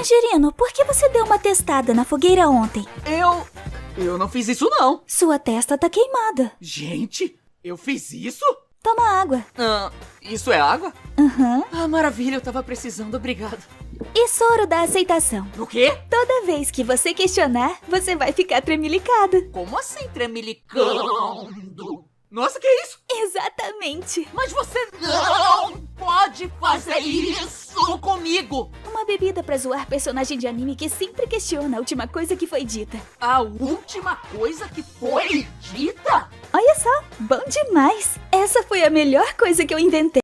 Tangerino, por que você deu uma testada na fogueira ontem? Eu não fiz isso, não. Sua testa tá queimada. Gente, eu fiz isso? Toma água. Isso é água? Aham. Ah, maravilha, eu tava precisando, obrigado. E soro da aceitação. O quê? Toda vez que você questionar, você vai ficar tremilicada. Como assim, tremilicando? Nossa, que é isso? Exatamente. Mas você não pode fazer isso comigo! Uma bebida pra zoar personagem de anime que sempre questiona a última coisa que foi dita. A última coisa que foi dita? Olha só, bom demais. Essa foi a melhor coisa que eu inventei.